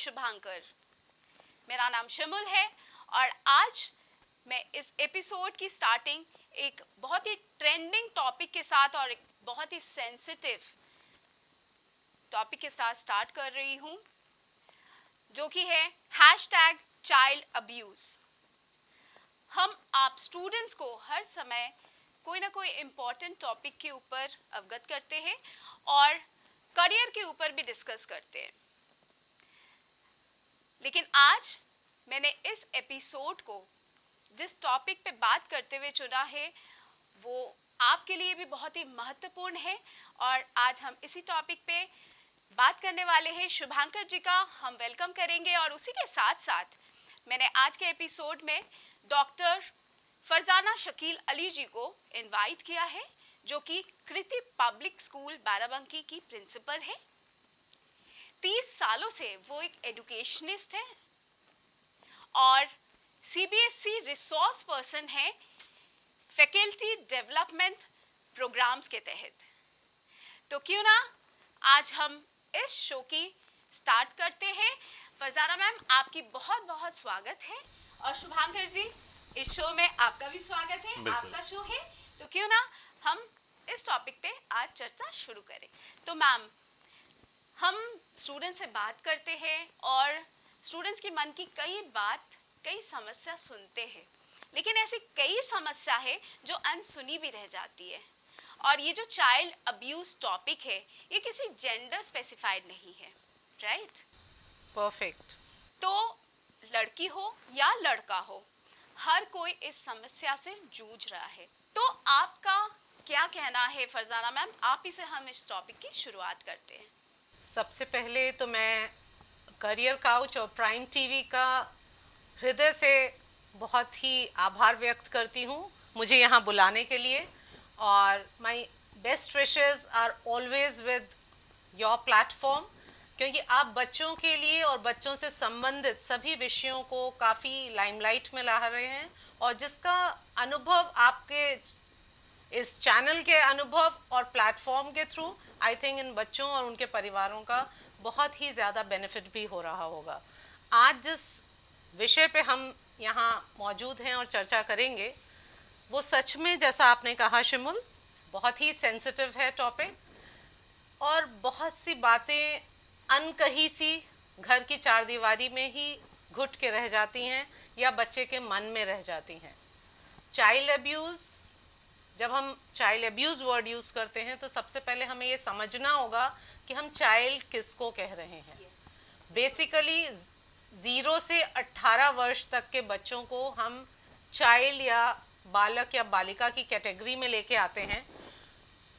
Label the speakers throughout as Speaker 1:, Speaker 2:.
Speaker 1: शुभांकर। मेरा नाम शिमुल है और आज मैं इस एपिसोड की स्टार्टिंग एक बहुत ही ट्रेंडिंग टॉपिक के साथ और एक बहुत ही सेंसिटिव टॉपिक के साथ स्टार्ट कर रही हूँ, जो कि है हैशटैग चाइल्ड अब्यूज। हम आप स्टूडेंट्स को हर समय कोई ना कोई इम्पोर्टेंट टॉपिक के ऊपर अवगत करते हैं और करियर के ऊपर भी डिस्कस करते हैं, लेकिन आज मैंने इस एपिसोड को जिस टॉपिक पे बात करते हुए चुना है वो आपके लिए भी बहुत ही महत्वपूर्ण है और आज हम इसी टॉपिक पे बात करने वाले हैं। शुभांकर जी का हम वेलकम करेंगे और उसी के साथ साथ मैंने आज के एपिसोड में डॉक्टर फरजाना शकील अली जी को इनवाइट किया है, जो कि कृति पब्लिक स्कूल बाराबंकी की प्रिंसिपल है। 30 सालों से वो एक एजुकेशनिस्ट है और सीबीएसई रिसोर्स पर्सन है फैकल्टी डेवलपमेंट प्रोग्राम्स के तहत। तो क्यों ना आज हम इस शो की स्टार्ट करते हैं। फरजाना मैम, आपकी बहुत बहुत स्वागत है और शुभांकर जी, इस शो में आपका भी स्वागत है। आपका शो है, तो क्यों ना हम इस टॉपिक पे आज चर्चा शुरू करें। तो मैम, हम स्टूडेंट से बात करते हैं और स्टूडेंट्स के मन की कई समस्या सुनते हैं, लेकिन ऐसी कई समस्या है जो अनसुनी भी रह जाती है। और ये जो चाइल्ड अब्यूज टॉपिक है, ये किसी जेंडर स्पेसिफाइड नहीं है, राइट?
Speaker 2: परफेक्ट।
Speaker 1: तो लड़की हो या लड़का हो, हर कोई इस समस्या से जूझ रहा है। तो आपका क्या कहना है फरजाना मैम? आप ही से हम इस टॉपिक की शुरुआत करते हैं।
Speaker 2: सबसे पहले तो मैं करियर काउच और प्राइम टीवी का हृदय से बहुत ही आभार व्यक्त करती हूँ मुझे यहाँ बुलाने के लिए, और my best wishes are always with your platform, क्योंकि आप बच्चों के लिए और बच्चों से संबंधित सभी विषयों को काफ़ी लाइमलाइट में ला रहे हैं, और जिसका अनुभव आपके इस चैनल के अनुभव और प्लेटफॉर्म के थ्रू आई थिंक इन बच्चों और उनके परिवारों का बहुत ही ज़्यादा बेनिफिट भी हो रहा होगा। आज जिस विषय पे हम यहाँ मौजूद हैं और चर्चा करेंगे, वो सच में जैसा आपने कहा शिमुल, बहुत ही सेंसिटिव है टॉपिक, और बहुत सी बातें अनकही सी घर की चारदीवारी में ही घुट के रह जाती हैं या बच्चे के मन में रह जाती हैं। चाइल्ड अब्यूज़, जब हम चाइल्ड अब्यूज़ वर्ड यूज़ करते हैं तो सबसे पहले हमें ये समझना होगा कि हम चाइल्ड किसको कह रहे हैं। बेसिकली 0 से 18 वर्ष तक के बच्चों को हम चाइल्ड या बालक या बालिका की कैटेगरी में लेके आते हैं।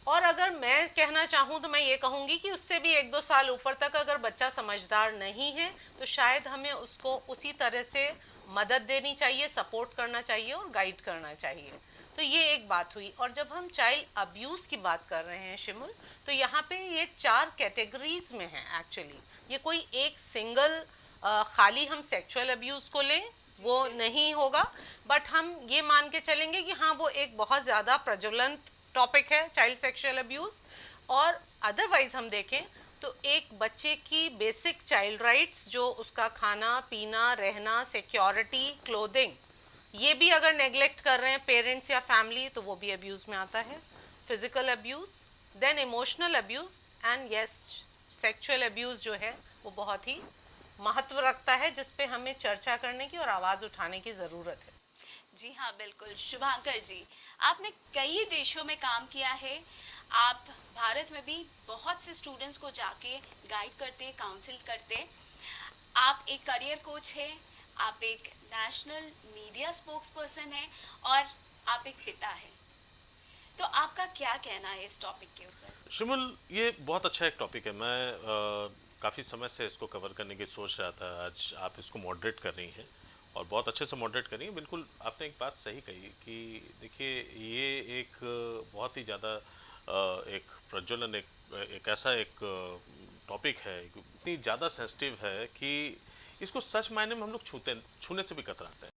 Speaker 2: और अगर मैं कहना चाहूँ तो मैं ये कहूँगी कि उससे भी 1-2 साल ऊपर तक अगर बच्चा समझदार नहीं है तो शायद हमें उसको उसी तरह से मदद देनी चाहिए, सपोर्ट करना चाहिए और गाइड करना चाहिए। तो ये एक बात हुई। और जब हम चाइल्ड अब्यूज़ की बात कर रहे हैं शिमुल, तो यहाँ पे ये 4 कैटेगरीज में है एक्चुअली। ये कोई एक सिंगल खाली हम सेक्सुअल अब्यूज़ को लें वो नहीं होगा, बट हम ये मान के चलेंगे कि हाँ वो एक बहुत ज़्यादा प्रज्वलित टॉपिक है चाइल्ड सेक्सुअल अब्यूज़। और अदरवाइज हम देखें तो एक बच्चे की बेसिक चाइल्ड राइट्स, जो उसका खाना पीना, रहना, सिक्योरिटी, क्लोथिंग, ये भी अगर नेग्लेक्ट कर रहे हैं पेरेंट्स या फैमिली तो वो भी अब्यूज़ में आता है। Physical abuse, then emotional abuse, and yes sexual abuse जो है वो बहुत ही महत्व रखता है, जिस पे हमें चर्चा करने की और आवाज़ उठाने की ज़रूरत है।
Speaker 1: जी हाँ, बिल्कुल। शुभांकर जी, आपने कई देशों में काम किया है। आप भारत में भी बहुत से स्टूडेंट्स को जाके गाइड करते, काउंसिल करते। आप एक करियर कोच हैं, आप एक नेशनल मीडिया स्पोक्स पर्सन हैं और आप एक पिता हैं। तो आपका क्या कहना है इस टॉपिक के ऊपर?
Speaker 3: शिमुल, ये बहुत अच्छा एक टॉपिक है। मैं काफ़ी समय से इसको कवर करने की सोच रहा था। आज आप इसको मॉडरेट कर रही हैं और बहुत अच्छे से मॉडरेट कर रही हैं। बिल्कुल आपने एक बात सही कही कि देखिए, ये एक बहुत ही ज़्यादा एक प्रज्वलन, एक ऐसा एक टॉपिक है, इतनी ज़्यादा सेंसिटिव है कि इसको सच मायने में हम लोग छूने से भी कतराते हैं।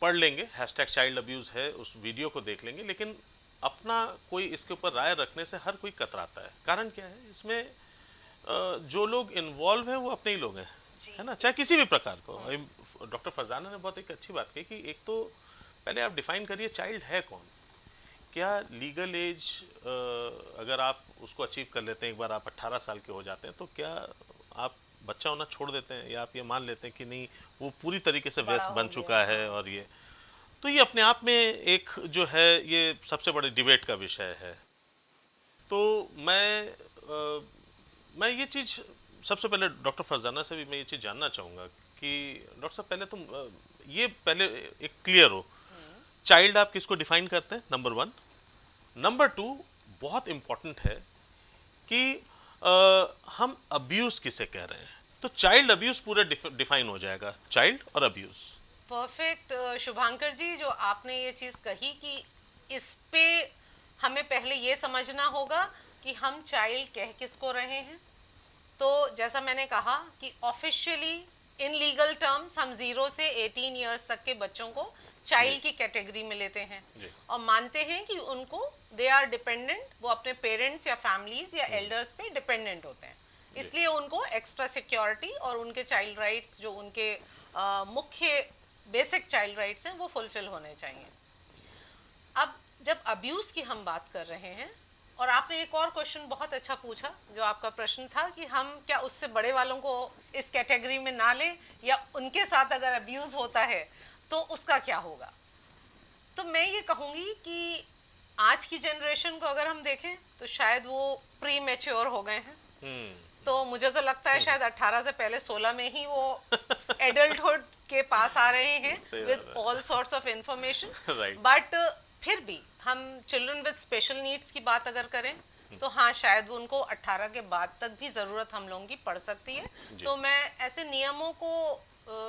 Speaker 3: पढ़ लेंगे, हैशटैग चाइल्ड अब्यूज़ है, उस वीडियो को देख लेंगे, लेकिन अपना कोई इसके ऊपर राय रखने से हर कोई कतराता है। कारण क्या है? इसमें जो लोग इन्वॉल्व हैं वो अपने ही लोग हैं, है ना, चाहे किसी भी प्रकार को। डॉक्टर फरजाना ने बहुत एक अच्छी बात कही कि एक तो पहले आप डिफाइन करिए चाइल्ड है कौन। क्या लीगल एज अगर आप उसको अचीव कर लेते हैं, एक बार आप 18 साल के हो जाते हैं, तो क्या आप बच्चा होना छोड़ देते हैं, या आप ये मान लेते हैं कि नहीं वो पूरी तरीके से वयस्क बन चुका है? और ये तो ये अपने आप में एक जो है ये सबसे बड़े डिबेट का विषय है। तो मैं ये चीज़ सबसे पहले डॉक्टर फरजाना से भी मैं ये चीज़ जानना चाहूँगा कि डॉक्टर साहब पहले तुम ये पहले एक क्लियर हो, चाइल्ड आप किसको डिफाइन करते हैं, नंबर 1। नंबर 2 बहुत इम्पोर्टेंट है कि हम अब्यूज किसे कह रहे हैं। तो चाइल्ड अब्यूज पूरा डिफाइन हो जाएगा, चाइल्ड और अब्यूज।
Speaker 2: परफेक्ट शुभांकर जी, जो आपने ये चीज़ कही कि इस पे हमें पहले ये समझना होगा कि हम चाइल्ड कह किसको रहे हैं। तो जैसा मैंने कहा कि ऑफिशियली इन लीगल टर्म्स हम 0 से 18 इयर्स तक के बच्चों को चाइल्ड की कैटेगरी में लेते हैं और मानते हैं कि उनको दे आर डिपेंडेंट, वो अपने पेरेंट्स या फैमिलीज या एल्डर्स पे डिपेंडेंट होते हैं, इसलिए उनको एक्स्ट्रा सिक्योरिटी और उनके चाइल्ड राइट्स जो उनके मुख्य बेसिक चाइल्ड राइट्स हैं वो फुलफिल होने चाहिए। अब जब अब्यूज़ की हम बात कर रहे हैं, और आपने एक और क्वेश्चन बहुत अच्छा पूछा, जो आपका प्रश्न था कि हम क्या उससे बड़े वालों को इस कैटेगरी में ना लें, या उनके साथ अगर अब्यूज़ होता है तो उसका क्या होगा। तो मैं ये कहूँगी कि आज की जनरेशन को अगर हम देखें तो शायद वो प्री मैच्योर हो गए हैं। तो मुझे तो लगता है शायद 18 से पहले 16 में ही वो एडल्टहुड के पास आ रहे हैं with all sorts of information. But फिर भी हम चिल्ड्रन विद स्पेशल नीड्स की बात अगर करें तो हाँ, शायद वो उनको 18 के बाद तक भी ज़रूरत हम लोगों की पड़ सकती है। तो मैं ऐसे नियमों को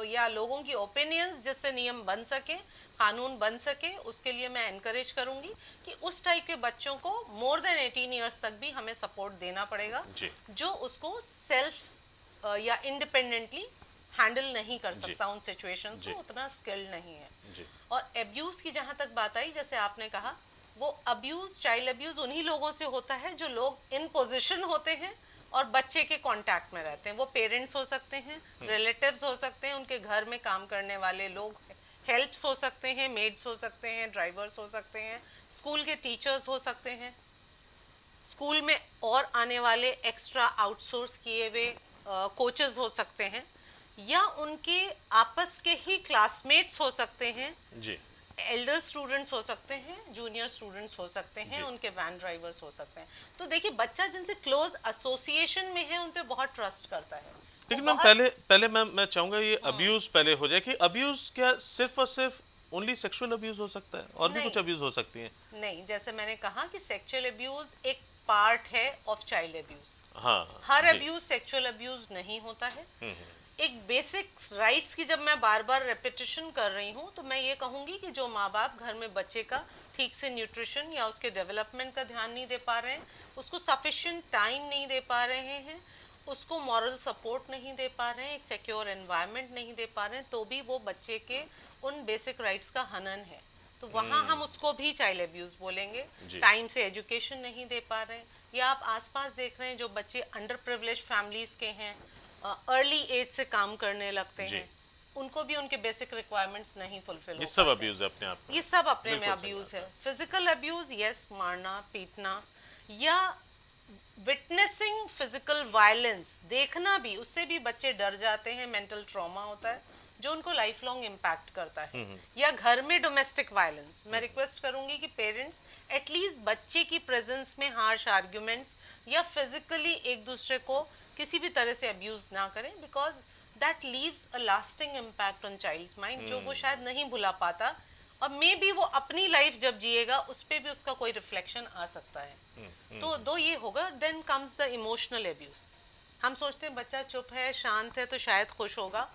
Speaker 2: या लोगों की ओपिनियंस जिससे नियम बन सके, कानून बन सके, उसके लिए मैं एनकरेज करूंगी कि उस टाइप के बच्चों को मोर देन 18 इयर्स तक भी हमें सपोर्ट देना पड़ेगा, जो उसको सेल्फ या इंडिपेंडेंटली हैंडल नहीं कर सकता उन सिचुएशंस को, उतना स्किल्ड नहीं है। और अब्यूज़ की जहाँ तक बात आई, जैसे आपने कहा, वो अब्यूज़, चाइल्ड अब्यूज़ उन्हीं लोगों से होता है जो लोग इन पोजीशन होते हैं और बच्चे के कांटेक्ट में रहते हैं। वो पेरेंट्स हो सकते हैं, रिलेटिव्स हो सकते हैं, उनके घर में काम करने वाले लोग, हेल्प्स हो सकते हैं, मेड्स हो सकते हैं, ड्राइवर्स हो सकते हैं, स्कूल के टीचर्स हो सकते हैं, स्कूल में और आने वाले एक्स्ट्रा आउटसोर्स किए हुए कोचेस हो सकते हैं, या उनके आपस के ही क्लासमेट्स हो सकते हैं, एल्डर स्टूडेंट्स हो सकते हैं, जूनियर स्टूडेंट्स हो सकते हैं, उनके वैन ड्राइवर्स हो सकते हैं। तो देखिए, बच्चा जिनसे क्लोज एसोसिएशन में है उन पे बहुत ट्रस्ट करता है।
Speaker 3: लेकिन मैम पहले मैं चाहूंगा ये अब्यूज पहले हो जाए कि अब्यूज क्या सिर्फ और सिर्फ ओनली सेक्सुअल अब्यूज हो सकता है, और भी कुछ अब्यूज हो सकती हैं?
Speaker 2: नहीं, जैसे मैंने कहा कि सेक्सुअल अब्यूज एक पार्ट है ऑफ चाइल्ड अब्यूज।
Speaker 3: हाँ,
Speaker 2: हर अब्यूज सेक्सुअल अब्यूज नहीं होता है। एक बेसिक राइट्स की जब मैं बार बार रेपिटेशन कर रही हूँ, तो मैं ये कहूँगी कि जो माँ बाप घर में बच्चे का ठीक से न्यूट्रिशन या उसके डेवलपमेंट का ध्यान नहीं दे पा रहे हैं, उसको सफिशिएंट टाइम नहीं दे पा रहे हैं, उसको मॉरल सपोर्ट नहीं दे पा रहे हैं, एक सिक्योर एनवायरनमेंट नहीं दे पा रहे हैं, तो भी वो बच्चे के उन बेसिक राइट्स का हनन है। तो वहाँ हम उसको भी चाइल्ड अब्यूज़ बोलेंगे। टाइम से एजुकेशन नहीं दे पा रहे हैं, या आप आसपास देख रहे हैं जो बच्चे अंडर प्रिविलेज फैमिलीज़ के हैं, अर्ली एज से काम करने लगते हैं, उनको भी उनके बेसिक रिक्वायरमेंट्स नहीं फुलफिल हो,
Speaker 3: ये सब अब्यूज है अपने आप में।
Speaker 2: ये सब अपने में अब्यूज है। फिजिकल अब्यूज, यस, मारना पीटना, या विटनेसिंग फिजिकल वायलेंस, देखना भी, उससे भी बच्चे डर जाते हैं, मेंटल ट्रॉमा होता है जो उनको लाइफ लॉन्ग इम्पैक्ट करता है। या घर में डोमेस्टिक वायलेंस, मैं रिक्वेस्ट करूंगी कि पेरेंट्स एटलीस्ट बच्चे की प्रेजेंस में हार्श आर्ग्यूमेंट्स या फिजिकली एक दूसरे को किसी भी तरह से अब्यूज ना करें, because that leaves a lasting impact on child's mind, जो वो शायद नहीं भुला पाता, और मे बी वो अपनी लाइफ जब जिएगा उस पर भी उसका कोई रिफ्लेक्शन आ सकता है। तो दो ये होगा। Then comes the emotional abuse. हम सोचते हैं बच्चा चुप है, शांत है, तो शायद खुश होगा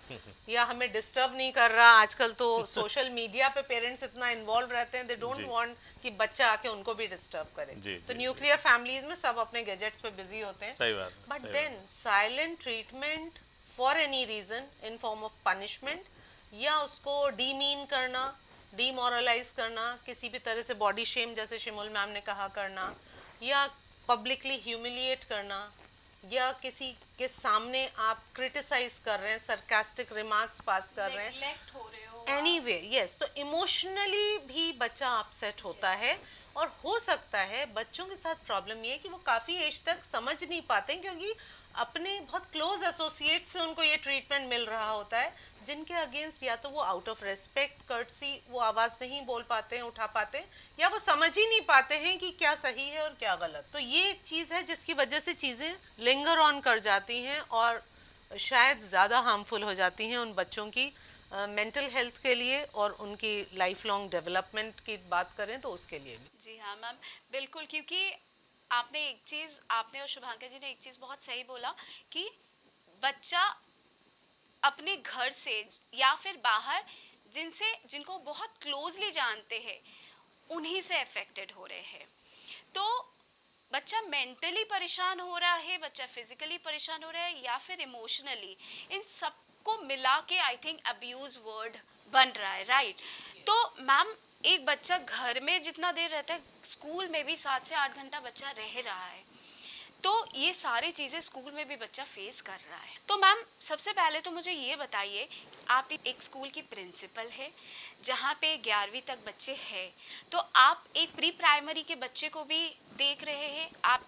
Speaker 2: या हमें डिस्टर्ब नहीं कर रहा। आजकल तो सोशल मीडिया पे पेरेंट्स इतना इन्वॉल्व रहते हैं, दे डोंट वांट कि बच्चा आके उनको भी डिस्टर्ब करे। तो न्यूक्लियर फैमिलीज में सब अपने गैजेट्स पे बिजी होते हैं।
Speaker 3: सही बात।
Speaker 2: But then silent treatment for any reason in form of punishment, या उसको डीमीन करना, डीमोरलाइज करना, किसी भी तरह से बॉडी शेम जैसे शिमुल मैम ने कहा करना, या पब्लिकली ह्यूमिलिएट करना, या किसी के सामने आप क्रिटिसाइज कर रहे हैं, सरकास्टिक रिमार्क्स पास कर रहे हैं,
Speaker 1: नेग्लेक्ट हो रहे हो
Speaker 2: एनीवे यस, तो इमोशनली भी बच्चा अपसेट होता है। और हो सकता है बच्चों के साथ प्रॉब्लम ये है कि वो काफ़ी एज तक समझ नहीं पाते हैं, क्योंकि अपने बहुत क्लोज एसोसिएट से उनको ये ट्रीटमेंट मिल रहा होता है, जिनके अगेंस्ट या तो वो आउट ऑफ रेस्पेक्ट, कर्टसी वो आवाज़ नहीं बोल पाते हैं, उठा पाते हैं, या वो समझ ही नहीं पाते हैं कि क्या सही है और क्या गलत। तो ये एक चीज़ है जिसकी वजह से चीज़ें लिंगर ऑन कर जाती हैं और शायद ज़्यादा हार्मफुल हो जाती हैं उन बच्चों की मेंटल हेल्थ के लिए, और उनकी लाइफ लॉन्ग डेवलपमेंट की बात करें तो उसके लिए भी।
Speaker 1: जी हाँ मैम, बिल्कुल। क्योंकि आपने एक चीज़, आपने और शुभांकर जी ने एक चीज़ बहुत सही बोला कि बच्चा अपने घर से या फिर बाहर जिनको बहुत क्लोजली जानते हैं उन्हीं से अफेक्टेड हो रहे हैं। तो बच्चा मेंटली परेशान हो रहा है, बच्चा फिजिकली परेशान हो रहा है, या फिर इमोशनली, इन सबको मिला के आई थिंक अब्यूज वर्ड बन रहा है, राइट? तो मैम, एक बच्चा घर में जितना देर रहता है, स्कूल में भी 7 से 8 घंटा बच्चा रह रहा है। तो ये सारी चीज़ें स्कूल में भी बच्चा फेस कर रहा है। तो मैम, सबसे पहले तो मुझे ये बताइए, आप एक स्कूल की प्रिंसिपल है जहाँ पे 11वीं तक बच्चे हैं, तो आप एक प्री प्राइमरी के बच्चे को भी देख रहे हैं, आप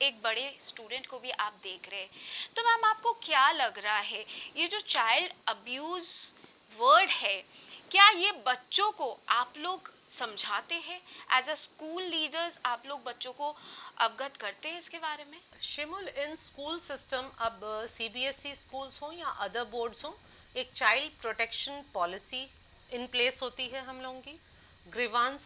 Speaker 1: एक बड़े स्टूडेंट को भी आप देख रहे हैं। तो मैम, आपको क्या लग रहा है, ये जो चाइल्ड अब्यूज़ वर्ड है, क्या ये बच्चों को आप लोग समझाते हैं एज अ स्कूल लीडर्स, आप लोग बच्चों को अवगत करते हैं इसके बारे में?
Speaker 2: शिमुल, इन स्कूल सिस्टम, अब सीबीएसई स्कूल्स हों या अदर बोर्ड्स हों, एक child protection policy in place होती है हम लोगों की, ग्रीवांस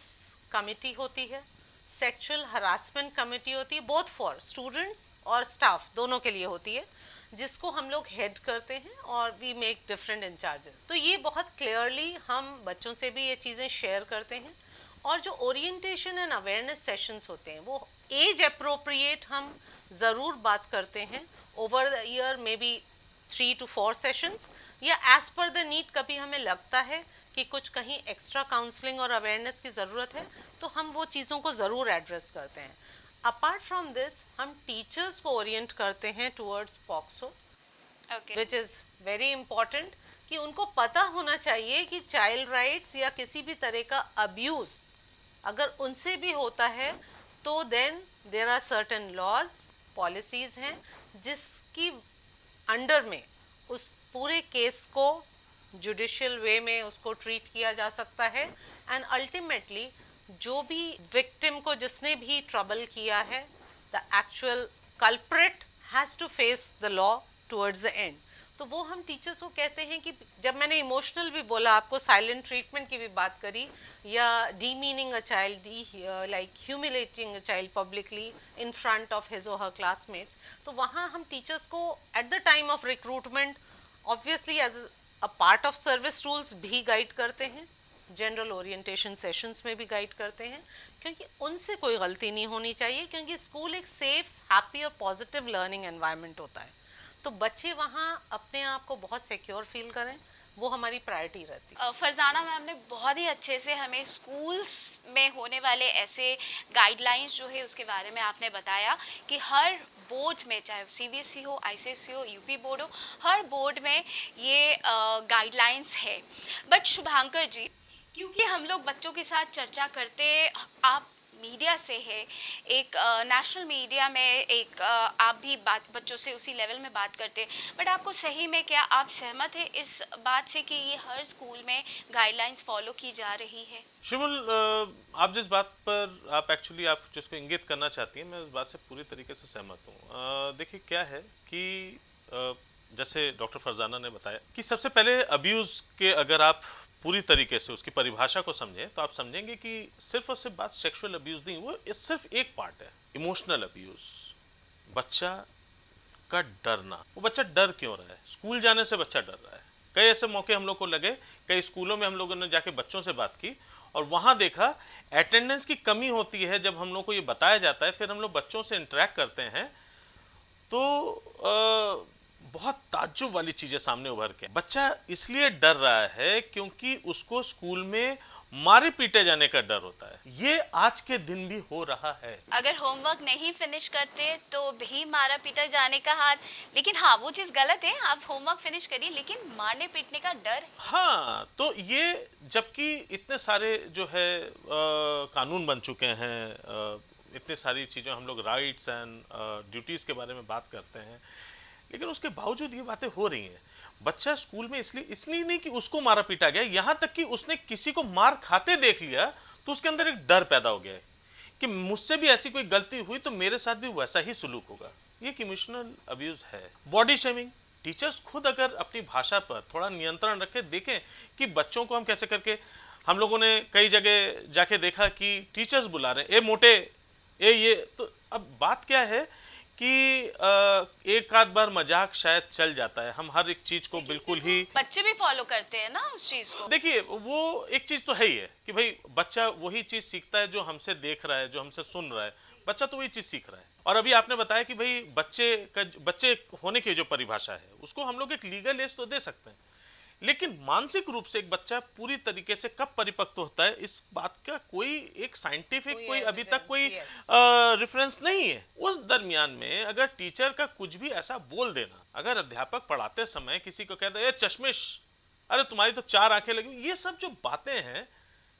Speaker 2: कमेटी होती है, सेक्सुअल हरासमेंट कमेटी होती है, बोथ फॉर स्टूडेंट्स और स्टाफ दोनों के लिए होती है, जिसको हम लोग हेड करते हैं और वी मेक डिफरेंट इंचार्जेस। तो ये बहुत क्लियरली हम बच्चों से भी ये चीज़ें शेयर करते हैं। और जो ओरिएंटेशन एंड अवेयरनेस सेशंस होते हैं वो एज अप्रोप्रिएट हम ज़रूर बात करते हैं। Over the year may be 3 to 4 sessions, या एज पर द नीड कभी हमें लगता है कि कुछ कहीं एक्स्ट्रा काउंसलिंग और अवेयरनेस की ज़रूरत है तो हम वो चीज़ों को ज़रूर एड्रेस करते हैं। अपार्ट फ्रॉम दिस, हम टीचर्स को ओरिएंट करते हैं towards POCSO, which is very important, कि उनको पता होना चाहिए कि चाइल्ड राइट्स या किसी भी तरह का अब्यूज़ अगर उनसे भी होता है तो then there are certain laws, policies हैं जिसकी अंडर में उस पूरे केस को जुडिशियल वे में उसको ट्रीट किया जा सकता है। एंड अल्टीमेटली जो भी विक्टिम को जिसने भी ट्रबल किया है, the actual culprit has to face the law towards the end. तो वो हम टीचर्स को कहते हैं कि जब मैंने इमोशनल भी बोला, आपको साइलेंट ट्रीटमेंट की भी बात करी, या demeaning a child, like humiliating a child publicly in front of his और हर क्लासमेट्स, तो वहाँ हम टीचर्स को at the time of recruitment obviously as a part of service rules भी गाइड करते हैं, जनरल ओरिएंटेशन सेशंस में भी गाइड करते हैं, क्योंकि उनसे कोई गलती नहीं होनी चाहिए, क्योंकि स्कूल एक सेफ, हैप्पी और पॉजिटिव लर्निंग एनवायरनमेंट होता है। तो बच्चे वहाँ अपने आप को बहुत सिक्योर फील करें, वो हमारी प्रायोरिटी रहती है।
Speaker 1: फरजाना मैम ने बहुत ही अच्छे से हमें स्कूल्स में होने वाले ऐसे गाइडलाइंस जो है उसके बारे में आपने बताया कि हर बोर्ड में, चाहे सीबीएसई हो, आईसीएसई हो, यूपी बोर्ड हो, हर बोर्ड में ये गाइडलाइंस है। बट शुभांकर जी, क्योंकि हम लोग बच्चों के साथ चर्चा करते, आप मीडिया से है, एक नेशनल मीडिया में एक आप भी बात बच्चों से उसी लेवल में बात करते, बट आपको सही में क्या आप सहमत है इस बात से कि ये हर स्कूल में गाइडलाइंस फॉलो की जा रही है?
Speaker 3: शिमुल, आप जिस बात पर आप एक्चुअली आप जिसको इंगित करना चाहती हैं, मैं उस बात से पूरी तरीके से सहमत हूँ। देखिए क्या है कि जैसे डॉक्टर फरजाना ने बताया कि सबसे पहले अब्यूज़ के अगर आप पूरी तरीके से उसकी परिभाषा को समझें तो आप समझेंगे कि सिर्फ और सिर्फ बात सेक्सुअल अब्यूज़ नहीं, वो सिर्फ एक पार्ट है। इमोशनल अब्यूज़, बच्चा का डरना, वो बच्चा डर क्यों रहा है, स्कूल जाने से बच्चा डर रहा है। कई ऐसे मौके हम लोग को लगे, कई स्कूलों में हम लोगों ने जाके बच्चों से बात की और वहाँ देखा अटेंडेंस की कमी होती है। जब हम लोग को ये बताया जाता है, फिर हम लोग बच्चों से इंटरेक्ट करते हैं तो बहुत ताज्जुब वाली चीजें सामने उभर के, बच्चा इसलिए डर रहा है क्योंकि उसको स्कूल में मारे पीटे जाने का डर होता है। ये आज के दिन भी हो रहा है।
Speaker 1: अगर होमवर्क नहीं फिनिश करते तो भी मारा पीटा जाने का हाल, लेकिन हाँ वो चीज गलत है, आप होमवर्क फिनिश करिए लेकिन मारने पीटने का डर।
Speaker 3: हाँ, तो ये जबकि इतने सारे जो है कानून बन चुके हैं, इतनी सारी चीज़ें, हम लोग राइट्स एंड ड्यूटीज़ के बारे में बात करते हैं, लेकिन उसके बावजूद ये बातें हो रही हैं। बच्चा स्कूल में इसलिए नहीं कि उसको मारा पीटा गया, यहाँ तक कि उसने किसी को मार खाते देख लिया तो उसके अंदर एक डर पैदा हो गया है कि मुझसे भी ऐसी कोई गलती हुई तो मेरे साथ भी वैसा ही सुलूक होगा। ये एक इमोशनल अब्यूज है। बॉडी शेमिंग, टीचर्स खुद अगर अपनी भाषा पर थोड़ा नियंत्रण रखे, देखें कि बच्चों को हम कैसे करके, हम लोगों ने कई जगह जाके देखा कि टीचर्स बुला रहे हैं, ए मोटे, ए ये, तो अब बात क्या है कि एक आध बार मजाक शायद चल जाता है, हम हर एक चीज को बिल्कुल ही,
Speaker 1: बच्चे भी फॉलो करते हैं ना उस चीज को।
Speaker 3: देखिए वो एक चीज तो है ही है कि भाई बच्चा वही चीज सीखता है जो हमसे देख रहा है, जो हमसे सुन रहा है, बच्चा तो वही चीज सीख रहा है। और अभी आपने बताया कि भाई बच्चे होने की जो परिभाषा है उसको हम लोग एक लीगल एज तो दे सकते हैं, लेकिन मानसिक रूप से एक बच्चा पूरी तरीके से कब परिपक्व होता है, इस बात का कोई एक साइंटिफिक कोई अभी तक कोई रेफरेंस नहीं है। उस दरमियान में अगर टीचर का कुछ भी ऐसा बोल देना, अगर अध्यापक पढ़ाते समय किसी को कहता है ये चश्मिश, अरे तुम्हारी तो 4 आंखें लगी, ये सब जो बातें हैं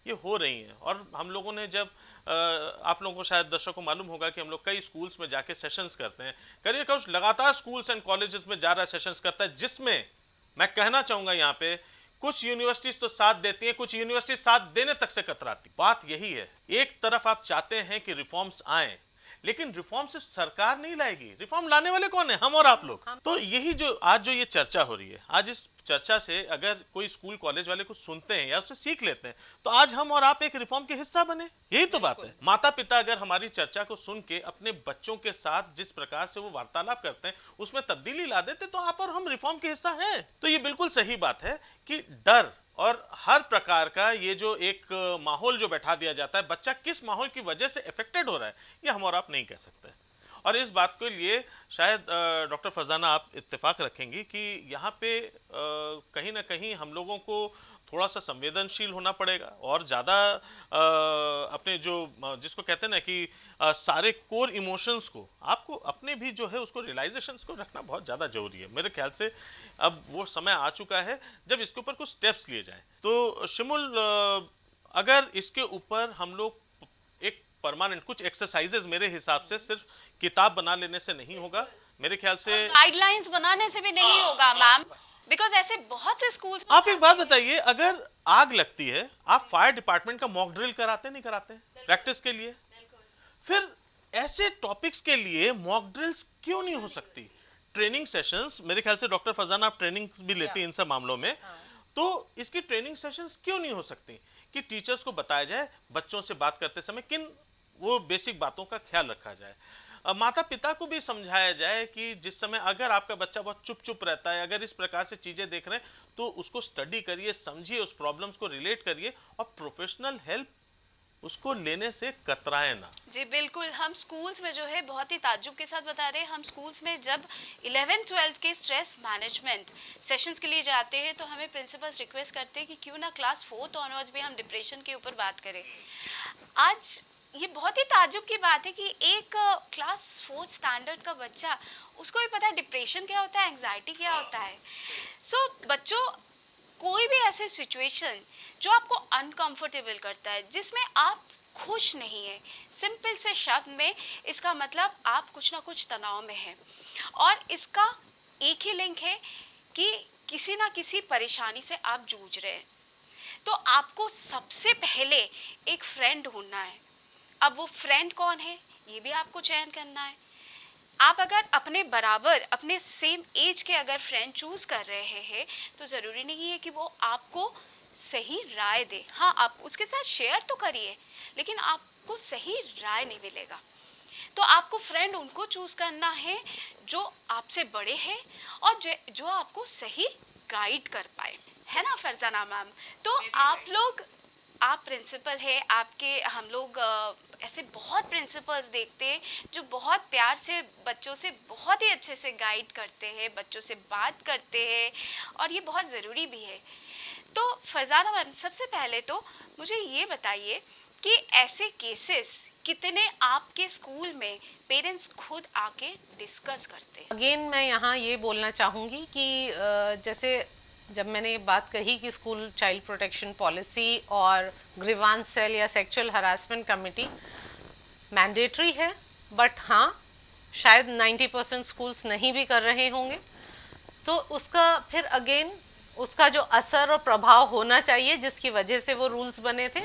Speaker 3: ये हो रही हैं। और हम लोगों ने जब आप लोगों को शायद दर्शकों को मालूम होगा कि हम लोग कई स्कूल्स में जाके सेशंस करते हैं, करियर काउच लगातार स्कूल्स एंड कॉलेजेस में जा रहा है, सेशंस करता है, जिसमें मैं कहना चाहूंगा यहाँ पे कुछ यूनिवर्सिटीज तो साथ देती हैं, कुछ यूनिवर्सिटी साथ देने तक से कतराती। बात यही है, एक तरफ आप चाहते हैं कि रिफॉर्म्स आए, लेकिन रिफॉर्म सिर्फ सरकार नहीं लाएगी, रिफॉर्म लाने वाले कौन है, हम और आप लोग। तो यही जो आज जो ये चर्चा हो रही है, आज इस चर्चा से अगर कोई स्कूल कॉलेज वाले कुछ सुनते हैं या उससे सीख लेते हैं तो आज हम और आप एक रिफॉर्म के हिस्सा बने। यही तो बात है। माता पिता अगर हमारी चर्चा को सुन के अपने बच्चों के साथ जिस प्रकार से वो वार्तालाप करते हैं उसमें तब्दीली ला देते तो आप और हम रिफॉर्म के हिस्सा हैं। तो ये बिल्कुल सही बात है कि डर और हर प्रकार का ये जो एक माहौल जो बैठा दिया जाता है, बच्चा किस माहौल की वजह से अफेक्टेड हो रहा है ये हम और आप नहीं कह सकते। और इस बात के लिए शायद डॉक्टर फरजाना आप इत्तेफाक रखेंगी कि यहाँ पे कहीं ना कहीं हम लोगों को थोड़ा सा संवेदनशील होना पड़ेगा और ज़्यादा अपने जो जिसको कहते हैं ना कि सारे कोर इमोशंस को आपको अपने भी जो है उसको रियलाइजेशंस को रखना बहुत ज़्यादा जरूरी है। मेरे ख्याल से अब वो समय आ चुका है जब इसके ऊपर कुछ स्टेप्स लिए जाएं। तो शिमुल, अगर इसके ऊपर हम लोग एक परमानेंट कुछ एक्सरसाइजेज, मेरे हिसाब से सिर्फ किताब बना लेने से नहीं होगा, मेरे ख्याल से
Speaker 1: गाइडलाइंस बनाने से भी नहीं होगा मैम, बिकॉज ऐसे बहुत से स्कूल्स।
Speaker 3: आप एक बात बताइए, अगर आग लगती है आप फायर डिपार्टमेंट का मॉक ड्रिल कराते नहीं कराते प्रैक्टिस के लिए? फिर ऐसे टॉपिक्स के लिए मॉक ड्रिल्स क्यों नहीं हो सकती? ट्रेनिंग सेशंस, मेरे ख्याल से डॉक्टर फरजाना आप ट्रेनिंग्स भी लेती हैं इन सब मामलों में, तो इसकी ट्रेनिंग सेशंस क्यों नहीं हो सकती कि टीचर्स को बताया जाए बच्चों से बात करते समय किन वो बेसिक बातों का ख्याल रखा जाए, माता पिता को भी समझाया जाए कि जिस समय अगर आपका बच्चा बहुत चुप चुप रहता है, अगर इस प्रकार से चीजें देख रहे हैं तो उसको स्टडी करिए, समझिए, उस प्रॉब्लम्स को रिलेट करिए और प्रोफेशनल हेल्प उसको लेने से कतराए ना।
Speaker 1: जी बिल्कुल, हम स्कूल्स में जो है बहुत ही ताज्जुब के साथ बता रहे हैं, हम स्कूल्स में जब 11th-12th के स्ट्रेस मैनेजमेंट सेशंस के लिए जाते हैं तो हमें प्रिंसिपल्स रिक्वेस्ट करते हैं कि क्यों ना क्लास 4th ऑनवर्ड्स भी हम डिप्रेशन के ऊपर बात करें। आज ये बहुत ही ताज्जुब की बात है कि एक क्लास 4th स्टैंडर्ड का बच्चा, उसको भी पता है डिप्रेशन क्या होता है, एंग्जाइटी क्या होता है। सो बच्चों, कोई भी ऐसे सिचुएशन जो आपको अनकंफर्टेबल करता है, जिसमें आप खुश नहीं है, सिंपल से शब्द में इसका मतलब आप कुछ ना कुछ तनाव में हैं और इसका एक ही लिंक है कि किसी ना किसी परेशानी से आप जूझ रहे हैं। तो आपको सबसे पहले एक फ्रेंड ढूंढना है। अब वो फ्रेंड कौन है ये भी आपको चयन करना है। आप अगर अपने बराबर, अपने सेम एज के अगर फ्रेंड चूज कर रहे हैं तो ज़रूरी नहीं है कि वो आपको सही राय दे। हाँ, आप उसके साथ शेयर तो करिए, लेकिन आपको सही राय नहीं मिलेगा। तो आपको फ्रेंड उनको चूज करना है जो आपसे बड़े हैं और जो आपको सही गाइड कर पाए, है ना फरजाना मैम? तो आप लोग, आप प्रिंसिपल है, आपके हम लोग ऐसे बहुत प्रिंसिपल्स देखते हैं जो बहुत प्यार से बच्चों से बहुत ही अच्छे से गाइड करते हैं, बच्चों से बात करते हैं, और ये बहुत ज़रूरी भी है। तो फरजाना मैम, सबसे पहले तो मुझे ये बताइए कि ऐसे केसेस कितने आपके स्कूल में पेरेंट्स खुद आके डिस्कस करते हैं?
Speaker 2: अगेन मैं यहाँ ये बोलना चाहूँगी कि जैसे जब मैंने ये बात कही कि स्कूल चाइल्ड प्रोटेक्शन पॉलिसी और ग्रीवांस सेल या सेक्सुअल हरासमेंट कमेटी मैंडेटरी है, बट हाँ शायद 90% स्कूल्स नहीं भी कर रहे होंगे, तो उसका फिर अगेन उसका जो असर और प्रभाव होना चाहिए जिसकी वजह से वो रूल्स बने थे,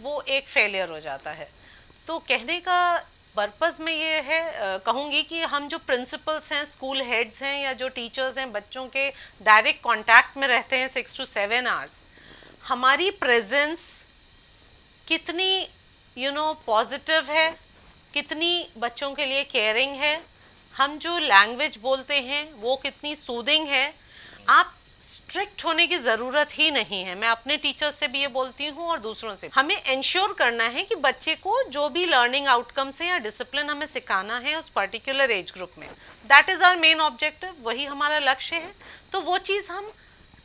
Speaker 2: वो एक फेलियर हो जाता है। तो कहने का पर्पज़ में ये है, कहूँगी कि हम जो प्रिंसिपल्स हैं, स्कूल हेड्स हैं या जो टीचर्स हैं, बच्चों के डायरेक्ट कांटेक्ट में रहते हैं 6 to 7 आवर्स, हमारी प्रेजेंस कितनी पॉजिटिव है, कितनी बच्चों के लिए केयरिंग है, हम जो लैंग्वेज बोलते हैं वो कितनी सूदिंग है। आप स्ट्रिक्ट होने की ज़रूरत ही नहीं है, मैं अपने टीचर से भी ये बोलती हूँ और दूसरों से। हमें इंश्योर करना है कि बच्चे को जो भी लर्निंग आउटकम्स हैं या डिसिप्लिन हमें सिखाना है उस पर्टिकुलर एज ग्रुप में, that is our main objective, वही हमारा लक्ष्य है। तो वो चीज़ हम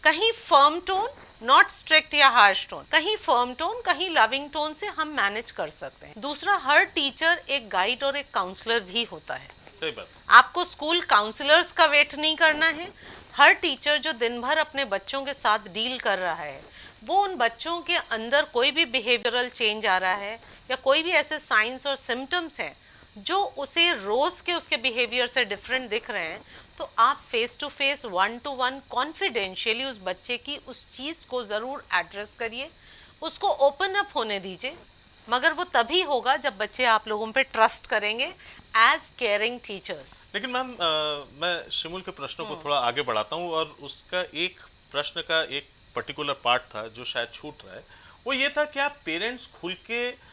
Speaker 2: कहीं फर्म टोन, नॉट स्ट्रिक्ट या हार्श टोन, कहीं फर्म टोन, कहीं लविंग टोन से हम मैनेज कर सकते हैं। दूसरा, हर टीचर एक गाइड और एक काउंसलर भी होता है।
Speaker 3: सही बात।
Speaker 2: आपको स्कूल काउंसलर्स का वेट नहीं करना है। हर टीचर जो दिन भर अपने बच्चों के साथ डील कर रहा है, वो उन बच्चों के अंदर कोई भी बिहेवियरल चेंज आ रहा है या कोई भी ऐसे साइंस और सिम्टम्स हैं जो उसे रोज़ के उसके बिहेवियर से डिफरेंट दिख रहे हैं, तो आप face to face 1-to-1 confidentiality उस बच्चे की उस चीज़ को ज़रूर एड्रेस करिए, उसको ओपन अप होने दीजिए। मगर वो तभी होगा जब बच्चे आप लोगों पे ट्रस्ट करेंगे एज केयरिंग टीचर्स।
Speaker 3: लेकिन मैम, मैं शिमुल के प्रश्नों को थोड़ा आगे बढ़ाता हूँ, और उसका एक प्रश्न का एक पर्टिकुलर पार्ट था जो शायद छूट रहा है, वो ये था कि आप पेरेंट्स खुल के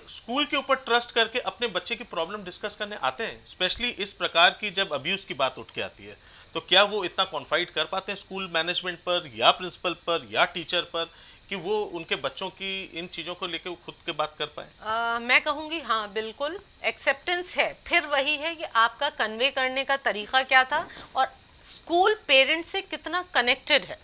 Speaker 3: स्कूल के ऊपर ट्रस्ट करके अपने बच्चे की प्रॉब्लम डिस्कस करने आते हैं, स्पेशली इस प्रकार की जब अब्यूज़ की बात उठ के आती है, तो क्या वो इतना कॉन्फाइड कर पाते हैं स्कूल मैनेजमेंट पर या प्रिंसिपल पर या टीचर पर कि वो उनके बच्चों की इन चीज़ों को लेकर वो खुद के बात कर पाए?
Speaker 2: मैं कहूँगी हाँ, बिल्कुल एक्सेप्टेंस है। फिर वही है कि आपका कन्वे करने का तरीका क्या था और स्कूल पेरेंट से कितना कनेक्टेड है,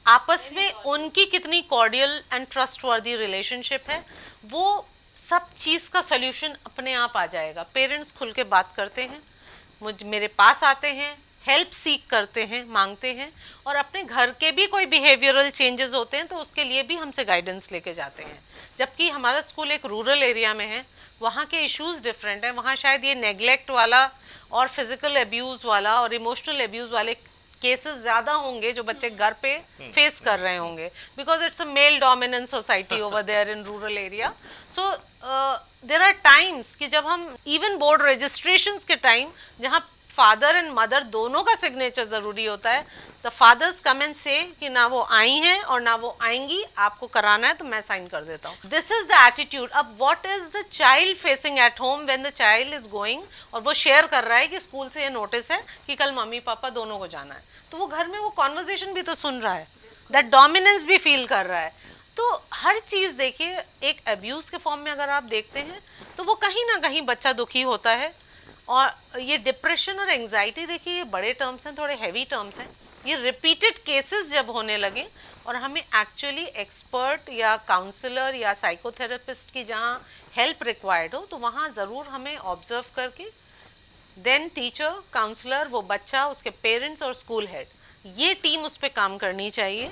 Speaker 2: आपस में उनकी कितनी कॉर्डियल एंड ट्रस्टवर्दी रिलेशनशिप है, वो सब चीज़ का सॉल्यूशन अपने आप आ जाएगा। पेरेंट्स खुल के बात करते हैं, मेरे पास आते हैं, हेल्प सीख करते हैं, मांगते हैं, और अपने घर के भी कोई बिहेवियरल चेंजेस होते हैं तो उसके लिए भी हमसे गाइडेंस लेके जाते हैं। जबकि हमारा स्कूल एक रूरल एरिया में है, वहाँ के इश्यूज डिफरेंट हैं, वहाँ शायद ये नेग्लेक्ट वाला और फिजिकल अब्यूज़ वाला और इमोशनल अब्यूज़ वाले केसेस ज़्यादा होंगे जो बच्चे घर पे फेस कर रहे होंगे, because it's a male dominant society over there in rural area. So there are times कि जब हम इवन बोर्ड रजिस्ट्रेशंस के टाइम जहाँ फादर एंड मदर दोनों का सिग्नेचर ज़रूरी होता है, द फादर्स कम एंड से कि ना वो आई हैं और ना वो आएंगी, आपको कराना है तो मैं साइन कर देता हूँ। This is the attitude. अब what is the child facing at home when the child is going, और वो शेयर कर रहा है कि स्कूल से ये नोटिस है कि कल मम्मी पापा दोनों को जाना है, तो वो घर में वो कॉन्वर्जेशन भी तो सुन रहा है, दैट डोमिनेंस भी फील कर रहा है। तो हर चीज़ देखिए, एक अब्यूज़ के फॉर्म में अगर आप देखते हैं तो वो कहीं ना कहीं बच्चा दुखी होता है, और ये डिप्रेशन और एंजाइटी देखिए, ये बड़े टर्म्स हैं, थोड़े हैवी टर्म्स हैं। ये रिपीटेड केसेस जब होने लगे और हमें एक्चुअली एक्सपर्ट या काउंसलर या साइकोथेरेपिस्ट की जहाँ हेल्प रिक्वायर्ड हो, तो वहाँ ज़रूर हमें ऑब्जर्व करके देन टीचर, काउंसलर, वो बच्चा, उसके पेरेंट्स और स्कूल हेड, ये टीम उस पर काम करनी चाहिए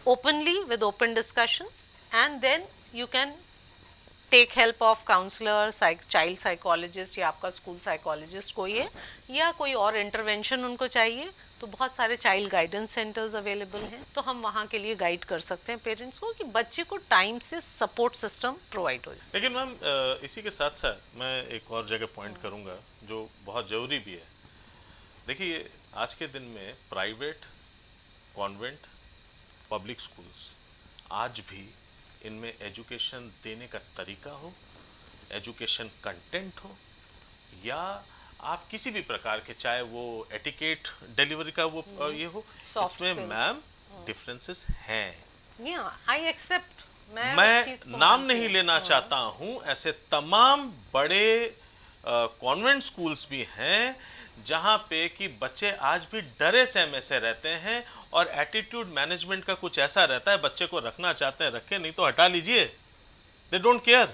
Speaker 2: openly with open discussions, and then you can take help of counsellor, child psychologist या आपका स्कूल साइकोलॉजिस्ट कोई है, या कोई और इंटरवेंशन उनको चाहिए तो बहुत सारे चाइल्ड गाइडेंस सेंटर्स अवेलेबल हैं, तो हम वहाँ के लिए गाइड कर सकते हैं पेरेंट्स को कि बच्चे को टाइम से सपोर्ट सिस्टम प्रोवाइड हो जाए।
Speaker 3: लेकिन मैम, इसी के साथ साथ मैं एक और जगह पॉइंट करूँगा जो बहुत ज़रूरी भी है। देखिए, आज के दिन में प्राइवेट, कॉन्वेंट, पब्लिक स्कूल्स, आज भी इनमें एजुकेशन देने का तरीका हो, एजुकेशन कंटेंट हो, या आप किसी भी प्रकार के, चाहे वो एटिकेट डिलीवरी का वो ये हो, इसमें मैम डिफरेंसेस हैं।
Speaker 2: आई एक्सेप्ट उस चीज़
Speaker 3: मैं
Speaker 2: को
Speaker 3: नाम
Speaker 2: मानती
Speaker 3: नहीं
Speaker 2: हूँ।
Speaker 3: लेना चाहता हूं, ऐसे तमाम बड़े कॉन्वेंट स्कूल्स भी हैं जहां पे कि बच्चे आज भी डरे सहमे से रहते हैं और एटीट्यूड मैनेजमेंट का कुछ ऐसा रहता है, बच्चे को रखना चाहते हैं रखें, नहीं तो हटा लीजिए, दे डोंट केयर।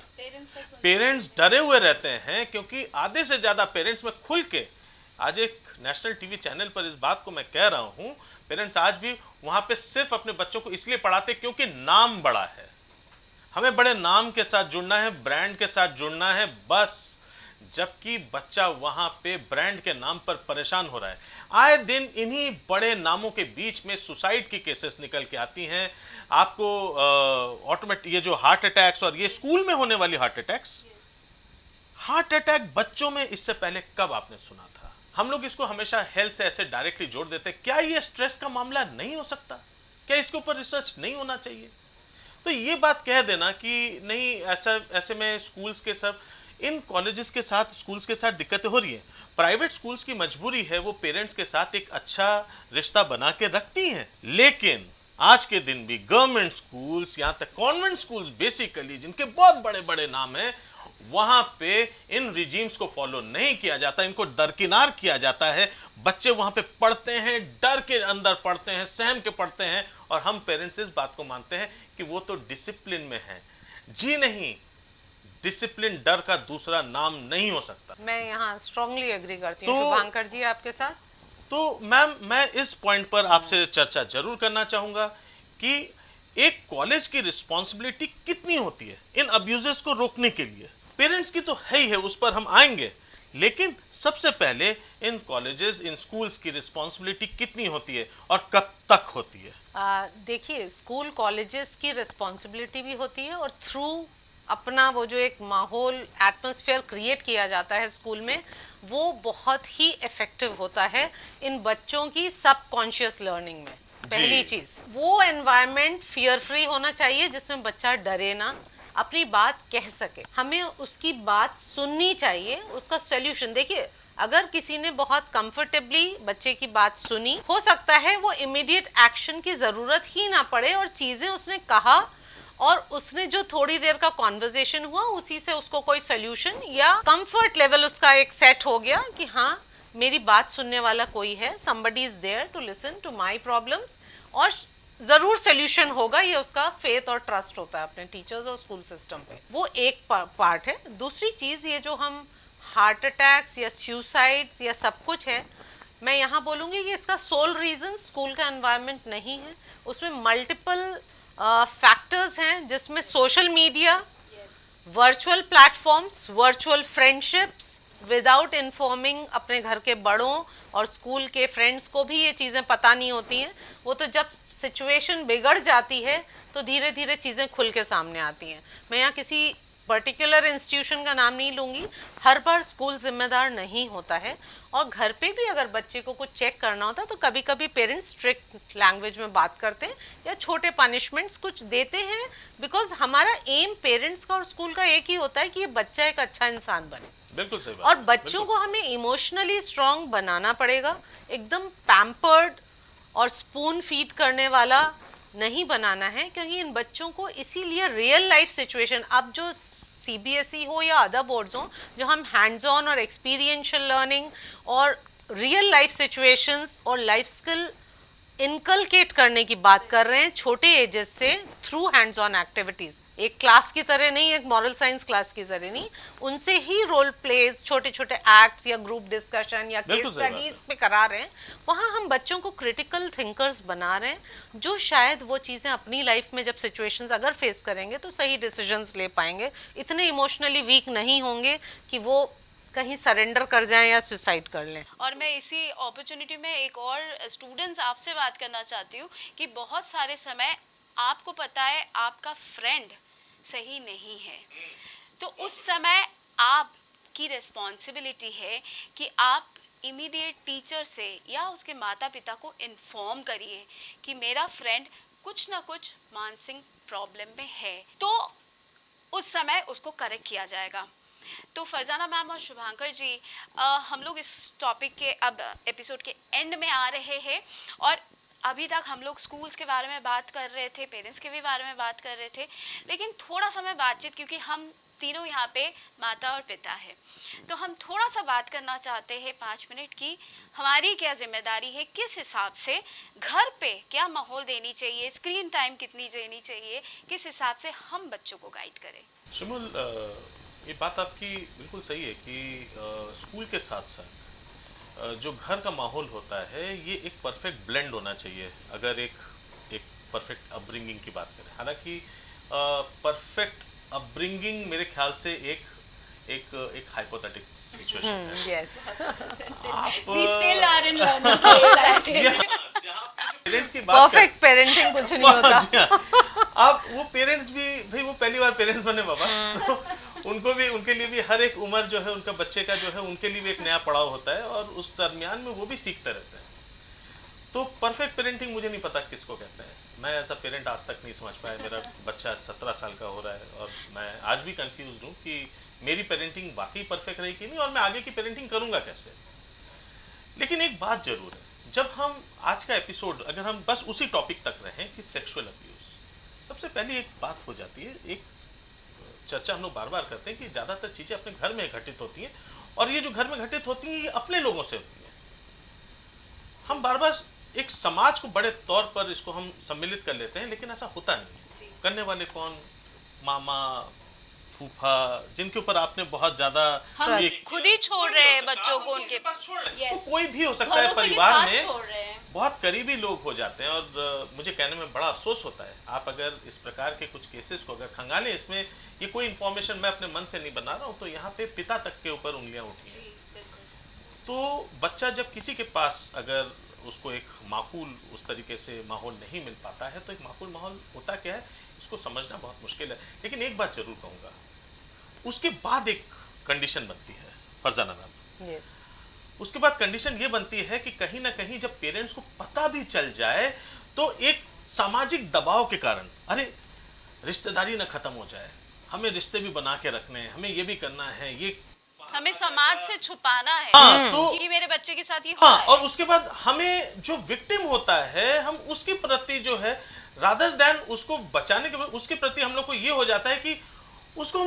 Speaker 3: पेरेंट्स डरे हुए रहते हैं क्योंकि आधे से ज्यादा पेरेंट्स में खुल के, आज एक नेशनल टीवी चैनल पर इस बात को मैं कह रहा हूं, पेरेंट्स आज भी वहां पे सिर्फ अपने बच्चों को इसलिए पढ़ाते क्योंकि नाम बड़ा है, हमें बड़े नाम के साथ जुड़ना है, ब्रांड के साथ जुड़ना है बस, जबकि बच्चा वहां पे ब्रांड के नाम पर परेशान हो रहा है। आए दिन इन्हीं बड़े नामों के बीच में सुसाइड की केसेस निकल के आती हैं। आपको ऑटोमेटिक ये जो हार्ट अटैक्स और ये स्कूल में होने वाली हार्ट अटैक्स, हार्ट अटैक बच्चों में इससे पहले कब आपने सुना था? हम लोग इसको हमेशा हेल्थ से ऐसे डायरेक्टली जोड़ देते हैं। क्या ये स्ट्रेस का मामला नहीं हो सकता? क्या इसके ऊपर रिसर्च नहीं होना चाहिए? तो ये बात कह देना कि नहीं, ऐसा ऐसे में स्कूल्स के सब, इन कॉलेजेस के साथ स्कूल्स के साथ दिक्कतें हो रही हैं। प्राइवेट स्कूल्स की मजबूरी है, वो पेरेंट्स के साथ एक अच्छा रिश्ता बना के रखती हैं, लेकिन आज के दिन भी गवर्नमेंट स्कूल्स, यहाँ तक कॉन्वेंट स्कूल्स बेसिकली, जिनके बहुत बड़े बड़े नाम हैं, वहां पे इन रिजीम्स को फॉलो नहीं किया जाता, इनको दरकिनार किया जाता है। बच्चे वहां पे पढ़ते हैं, डर के अंदर पढ़ते हैं, सहम के पढ़ते हैं, और हम पेरेंट्स इस बात को मानते हैं कि वो तो डिसिप्लिन में है। जी नहीं, डिसिप्लिन डर का दूसरा नाम नहीं हो सकता।
Speaker 2: मैं यहाँ स्ट्रांगली एग्री करती हूँ शुभांकर जी आपके साथ।
Speaker 3: तो मैम, मैं इस पॉइंट पर आपसे चर्चा जरूर करना चाहूंगा कि एक कॉलेज की रिस्पॉन्सिबिलिटी कितनी होती है इन अब्यूजेस को रोकने के लिए। पेरेंट्स की तो है ही है, उस पर हम आएंगे, लेकिन सबसे पहले इन कॉलेजेस, इन स्कूल्स की रिस्पॉन्सिबिलिटी कितनी होती है और कब तक होती है?
Speaker 2: देखिए, स्कूल कॉलेजेस की रिस्पॉन्सिबिलिटी भी होती है, और थ्रू अपना वो जो एक माहौल, एटमॉस्फेयर क्रिएट किया जाता है स्कूल में, वो बहुत ही इफेक्टिव होता है इन बच्चों की सबकॉन्शियस लर्निंग में। पहली चीज, वो एनवायरनमेंट फियर फ्री होना चाहिए जिसमें बच्चा डरे ना, अपनी बात कह सके, हमें उसकी बात सुननी चाहिए, उसका सोल्यूशन। देखिए, अगर किसी ने बहुत कंफर्टेबली बच्चे की बात सुनी, हो सकता है वो इमीडिएट एक्शन की जरूरत ही ना पड़े, और चीजें उसने कहा और उसने जो थोड़ी देर का कॉन्वर्जेशन हुआ, उसी से उसको कोई सोल्यूशन या कंफर्ट लेवल उसका एक सेट हो गया कि हाँ, मेरी बात सुनने वाला कोई है, somebody is there to listen to my problems, और जरूर सोल्यूशन होगा। ये उसका फेथ और ट्रस्ट होता है अपने टीचर्स और स्कूल सिस्टम पे, वो एक पार्ट है। दूसरी चीज, ये जो हम हार्ट अटैक्स या सुसाइड्स या सब कुछ है, मैं यहाँ बोलूँगी कि इसका सोल रीजन स्कूल का एनवायरनमेंट नहीं है, उसमें मल्टीपल फैक्टर्स हैं, जिसमें social media, virtual platforms, virtual friendships, without informing अपने घर के बड़ों और स्कूल के फ्रेंड्स को भी ये चीज़ें पता नहीं होती हैं। वो तो जब सिचुएशन बिगड़ जाती है तो धीरे धीरे चीज़ें खुल के सामने आती हैं। मैं यहाँ किसी पर्टिकुलर इंस्टीट्यूशन का नाम नहीं लूँगी, हर बार स्कूल जिम्मेदार नहीं होता है, और घर पे भी अगर बच्चे को कुछ चेक करना होता है तो कभी कभी पेरेंट्स स्ट्रिक्ट लैंग्वेज में बात करते हैं या छोटे पनिशमेंट्स कुछ देते हैं, बिकॉज हमारा एम पेरेंट्स का और स्कूल का एक ही होता है कि ये बच्चा एक अच्छा इंसान बने।
Speaker 3: बिल्कुल सही बात।
Speaker 2: और बच्चों को हमें इमोशनली स्ट्रांग बनाना पड़ेगा, एकदम पैम्पर्ड और स्पून फीड करने वाला नहीं बनाना है, क्योंकि इन बच्चों को इसीलिए रियल लाइफ सिचुएशन, अब जो सीबीएसई हो या अदर बोर्ड्स हो, जो हम हैंड्स ऑन और एक्सपीरियंशियल लर्निंग और रियल लाइफ सिचुएशंस और लाइफ स्किल इनकलकेट करने की बात कर रहे हैं छोटे एजेस से, थ्रू हैंड्स ऑन एक्टिविटीज, एक क्लास की तरह नहीं, एक मॉरल साइंस क्लास की तरह नहीं, उनसे ही रोल प्लेज, छोटे छोटे एक्ट्स या ग्रुप डिस्कशन या केस स्टडीज पे करा रहे हैं। वहाँ हम बच्चों को क्रिटिकल थिंकर्स बना रहे हैं, जो शायद वो चीज़ें अपनी लाइफ में जब सिचुएशंस अगर फेस करेंगे तो सही डिसीजंस ले पाएंगे, इतने इमोशनली वीक नहीं होंगे कि वो कहीं सरेंडर कर जाएं या सुसाइड कर लें।
Speaker 1: और मैं इसी अपॉर्चुनिटी में एक और स्टूडेंट्स आपसे बात करना चाहती हूँ कि बहुत सारे समय आपको पता है आपका फ्रेंड सही नहीं है, तो उस समय आपकी रिस्पॉन्सिबिलिटी है कि आप इमीडिएट टीचर से या उसके माता पिता को इन्फॉर्म करिए कि मेरा फ्रेंड कुछ ना कुछ मानसिक प्रॉब्लम में है, तो उस समय उसको करेक्ट किया जाएगा। तो फरजाना मैम और शुभांकर जी, हम लोग इस टॉपिक के अब एपिसोड के एंड में आ रहे हैं, और अभी तक हम लोग स्कूल्स के बारे में बात कर रहे थे, पेरेंट्स के भी बारे में बात कर रहे थे, लेकिन थोड़ा सा मैं बातचीत, क्योंकि हम तीनों यहाँ पे माता और पिता है, तो हम थोड़ा सा बात करना चाहते हैं 5 मिनट की हमारी क्या जिम्मेदारी है, किस हिसाब से घर पे क्या माहौल देनी चाहिए, स्क्रीन टाइम कितनी देनी चाहिए, किस हिसाब से हम बच्चों को गाइड करें।
Speaker 3: शिमुल, ये बात आपकी बिल्कुल सही है कि स्कूल के साथ साथ जो घर का माहौल होता है ये एक परफेक्ट ब्लेंड होना चाहिए, अगर एक एक परफेक्ट अपब्रिंगिंग की बात करें। हालांकि परफेक्ट अपब्रिंगिंग मेरे ख्याल से एक एक एक हाइपोथेटिक सिचुएशन है।
Speaker 2: यस,
Speaker 3: आप
Speaker 1: We still are in learning phase.
Speaker 3: Parents की बात
Speaker 2: परफेक्ट पेरेंटिंग कुछ नहीं होता।
Speaker 3: जी हाँ, आप वो पेरेंट्स भी भाई वो पहली बार पेरेंट्स बने बाबा, तो उनको भी, उनके लिए भी हर एक उम्र जो है उनका बच्चे का जो है उनके लिए भी एक नया पड़ाव होता है और उस दरमियान में वो भी सीखते रहते हैं। तो परफेक्ट पेरेंटिंग मुझे नहीं पता किसको कहते हैं, मैं ऐसा पेरेंट आज तक नहीं समझ पाया। मेरा बच्चा 17 साल का हो रहा है और मैं आज भी कंफ्यूज हूँ कि मेरी पेरेंटिंग वाकई परफेक्ट रही कि नहीं और मैं आगे की पेरेंटिंग करूँगा कैसे। लेकिन एक बात जरूर है, जब हम आज का एपिसोड अगर हम बस उसी टॉपिक तक रहें कि सेक्सुअल अब्यूज़, सबसे पहले एक बात हो जाती है, एक चर्चा हम लोग बार बार करते हैं कि ज़्यादातर चीज़ें अपने घर में घटित होती हैं और ये जो घर में घटित होती हैं ये अपने लोगों से होती हैं। हम बार बार एक समाज को बड़े तौर पर इसको हम सम्मिलित कर लेते हैं, लेकिन ऐसा होता नहीं है। करने वाले कौन? मामा, फूफा, जिनके ऊपर आपने बहुत ज्यादा
Speaker 1: हम खुद ही छोड़ रहे हैं बच्चों को उनके
Speaker 3: पास छोड़ रहे हैं।
Speaker 1: Yes.
Speaker 3: वो कोई भी हो सकता है,
Speaker 1: भरोसे के
Speaker 3: परिवार
Speaker 1: साथ
Speaker 3: में
Speaker 1: छोड़ रहे हैं।
Speaker 3: बहुत करीबी लोग हो जाते हैं और मुझे कहने में बड़ा अफसोस होता है। आप अगर इस प्रकार के कुछ केसेस को अगर खंगालें, इसमें ये कोई इन्फॉर्मेशन मैं अपने मन से नहीं बना रहा हूँ, तो यहाँ पे पिता तक के ऊपर उंगलियां उठी हैं। तो बच्चा जब किसी के पास अगर उसको एक माकूल उस तरीके से माहौल नहीं मिल पाता है, तो एक माकूल माहौल होता क्या है इसको समझना बहुत मुश्किल है। लेकिन एक बात जरूर कहूँगा, उसके बाद एक कंडीशन बनती है फरजाना मैम।
Speaker 2: यस,
Speaker 3: उसके बाद कंडीशन ये बनती है कि कहीं ना कहीं जब पेरेंट्स को पता भी चल जाए तो एक सामाजिक दबाव के कारण, अरे रिश्तेदारी ना खत्म हो जाए, हमें रिश्ते भी बना के रखने हैं, हमें ये भी करना है, ये
Speaker 1: हमें समाज से छुपाना है।
Speaker 3: हाँ, तो
Speaker 1: कि मेरे बच्चे के साथ ये हो
Speaker 3: हाँ,
Speaker 1: रहा है।
Speaker 3: और उसके बाद हमें जो विक्टिम होता है हम उसके प्रति जो है रादर देन उसको बचाने के, उसके प्रति हम लोग को ये हो जाता है कि उसको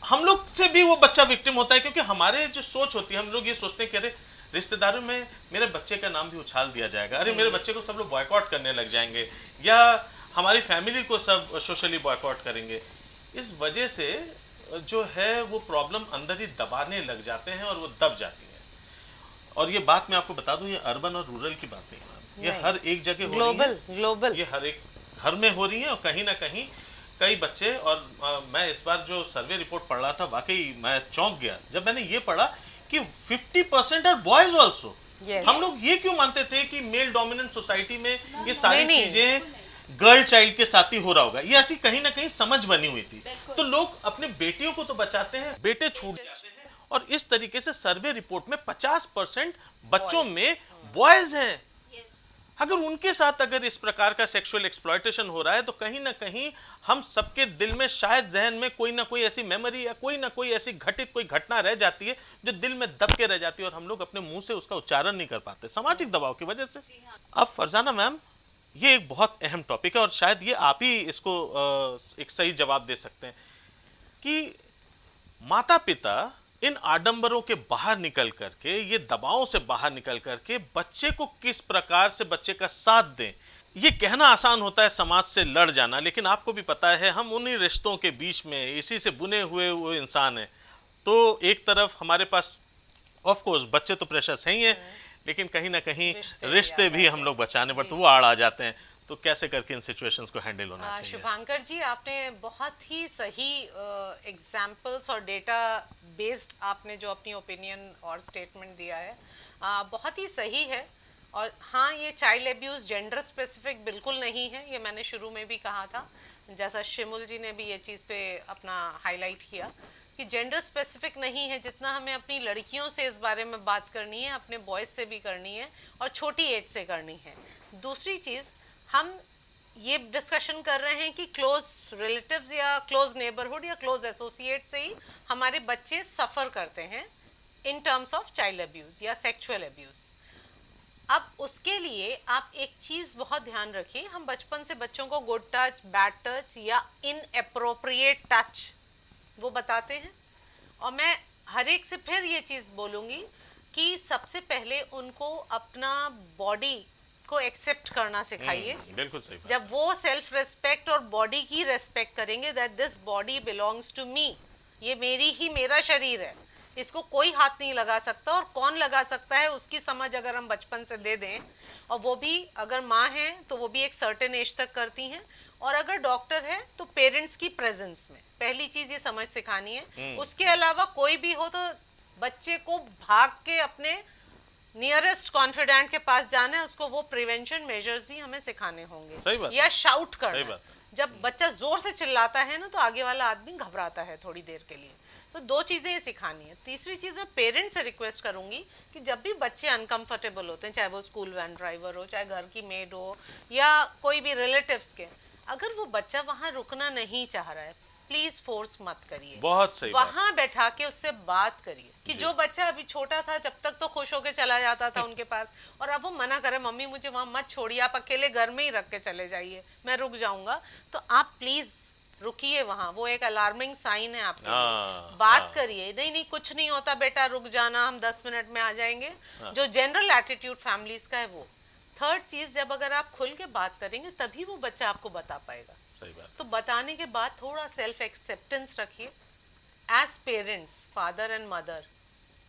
Speaker 3: हम लोग से भी वो बच्चा विक्टिम होता है, क्योंकि हमारे जो सोच होती है हम लोग ये सोचते हैं कि अरे रिश्तेदारों में मेरे बच्चे का नाम भी उछाल दिया जाएगा, अरे मेरे बच्चे को सब लोग बॉयकॉट करने लग जाएंगे या हमारी फैमिली को सब सोशली बॉयकॉट करेंगे। इस वजह से जो है वो प्रॉब्लम अंदर ही दबाने लग जाते हैं और वो दब जाती है। और ये बात मैं आपको बता दूं, ये अर्बन और रूरल की बात नहीं है, ये हर एक जगह हो रही है,
Speaker 2: ग्लोबल
Speaker 3: ये हर एक घर में हो रही है। और कहीं ना कहीं कई बच्चे, और मैं इस बार जो सर्वे रिपोर्ट पढ़ रहा था वाकई मैं चौंक गया जब मैंने ये पढ़ा कि 50% आर बॉयज ऑल्सो। हम लोग ये क्यों मानते थे कि मेल डोमिनेंट सोसाइटी में ये सारी चीजें गर्ल चाइल्ड के साथ ही हो रहा होगा, ये ऐसी कहीं ना कहीं समझ बनी हुई थी। तो लोग अपने बेटियों को तो बचाते हैं, बेटे छूट जाते हैं, और इस तरीके से सर्वे रिपोर्ट में 50% बच्चों में बॉयज हैं। अगर उनके साथ अगर इस प्रकार का सेक्सुअल एक्सप्लॉयटेशन हो रहा है तो कहीं ना कहीं हम सबके दिल में शायद जहन में कोई ना कोई ऐसी मेमोरी या कोई ना कोई ऐसी घटित कोई घटना रह जाती है जो दिल में दब के रह जाती है और हम लोग अपने मुंह से उसका उच्चारण नहीं कर पाते सामाजिक दबाव की वजह से। अब फरजाना मैम, ये एक बहुत अहम टॉपिक है और शायद ये आप ही इसको एक सही जवाब दे सकते हैं कि माता पिता इन आडंबरों के बाहर निकल करके, ये दबावों से बाहर निकल करके बच्चे को किस प्रकार से बच्चे का साथ दें। ये कहना आसान होता है समाज से लड़ जाना, लेकिन आपको भी पता है हम उन्हीं रिश्तों के बीच में इसी से बुने हुए वो इंसान हैं। तो एक तरफ हमारे पास ऑफ कोर्स बच्चे तो प्रेशस हैं ही हैं, लेकिन कहीं ना कहीं रिश्ते भी हम लोग बचाने पर तो वो आड़ आ जाते हैं। तो कैसे करके इन सिचुएशंस को हैंडल होना चाहिए।
Speaker 2: शुभांकर जी, आपने बहुत ही सही एग्जाम्पल्स और डेटा बेस्ड आपने जो अपनी ओपिनियन और स्टेटमेंट दिया है बहुत ही सही है। और हाँ, ये चाइल्ड एब्यूज़ जेंडर स्पेसिफिक बिल्कुल नहीं है, ये मैंने शुरू में भी कहा था, जैसा शिमुल जी ने भी ये चीज़ पे अपना हाईलाइट किया कि जेंडर स्पेसिफिक नहीं है। जितना हमें अपनी लड़कियों से इस बारे में बात करनी है, अपने बॉयज़ से भी करनी है और छोटी एज से करनी है। दूसरी चीज़, हम ये डिस्कशन कर रहे हैं कि क्लोज रिलेटिव्स या क्लोज नेबरहुड या क्लोज एसोसिएट से ही हमारे बच्चे सफ़र करते हैं in terms of child abuse या सेक्सुअल अब्यूज़। अब उसके लिए आप एक चीज बहुत ध्यान रखिए, हम बचपन से बच्चों को गुड टच, बैड टच या इनएप्रोप्रिएट टच वो बताते हैं। और मैं हर एक से फिर ये चीज बोलूंगी कि सबसे पहले उनको अपना बॉडी को एक्सेप्ट करना सिखाइए।
Speaker 3: बिल्कुल सही बात।
Speaker 2: जब वो सेल्फ रेस्पेक्ट और बॉडी की रेस्पेक्ट करेंगे, that this body belongs to me, ये मेरा शरीर है, इसको कोई हाथ नहीं लगा सकता, और कौन लगा सकता है उसकी समझ अगर हम बचपन से दे दें, और वो भी अगर माँ है तो वो भी एक सर्टेन एज तक करती हैं, और अगर डॉक्टर है तो पेरेंट्स की प्रेजेंस में पहली चीज ये समझ सिखानी है। उसके अलावा कोई भी हो तो बच्चे को भाग के अपने नियरेस्ट कॉन्फिडेंट के पास जाना है, उसको वो प्रिवेंशन मेजर्स भी हमें सिखाने होंगे।
Speaker 3: सही बात
Speaker 2: या शाउट
Speaker 3: सही
Speaker 2: करना,
Speaker 3: बात है।
Speaker 2: जब बच्चा जोर से चिल्लाता है ना तो आगे वाला आदमी घबराता है थोड़ी देर के लिए, तो दो चीजें ये सिखानी है। तीसरी चीज मैं पेरेंट्स से रिक्वेस्ट करूंगी कि जब भी बच्चे अनकंफर्टेबल होते हैं, चाहे वो स्कूल वैन ड्राइवर हो, चाहे घर की मेड हो, या कोई भी रिलेटिव्स के, अगर वो बच्चा वहां रुकना नहीं चाह रहा है, प्लीज फोर्स मत करिए,
Speaker 3: बहुत सही बात।
Speaker 2: वहां बैठा के उससे बात करिए कि जो बच्चा अभी छोटा था जब तक तो खुश होके चला जाता था उनके पास, और अब वो मना करे मम्मी मुझे वहां मत छोड़िए, आप अकेले घर में ही रख के चले जाइए, मैं रुक जाऊंगा, तो आप प्लीज रुकिए वहां, वो एक अलार्मिंग साइन है आपके लिए। बात करिए, नहीं नहीं कुछ नहीं होता बेटा, रुक जाना, हम 10 मिनट में आ जाएंगे, जो जनरल एटीट्यूड फैमिलीज का है वो। थर्ड चीज, जब अगर आप खुल के बात करेंगे तभी वो बच्चा आपको बता पाएगा।
Speaker 3: सही बात।
Speaker 2: तो बताने के बाद थोड़ा सेल्फ एक्सेप्टेंस रखिए as parents, father and mother,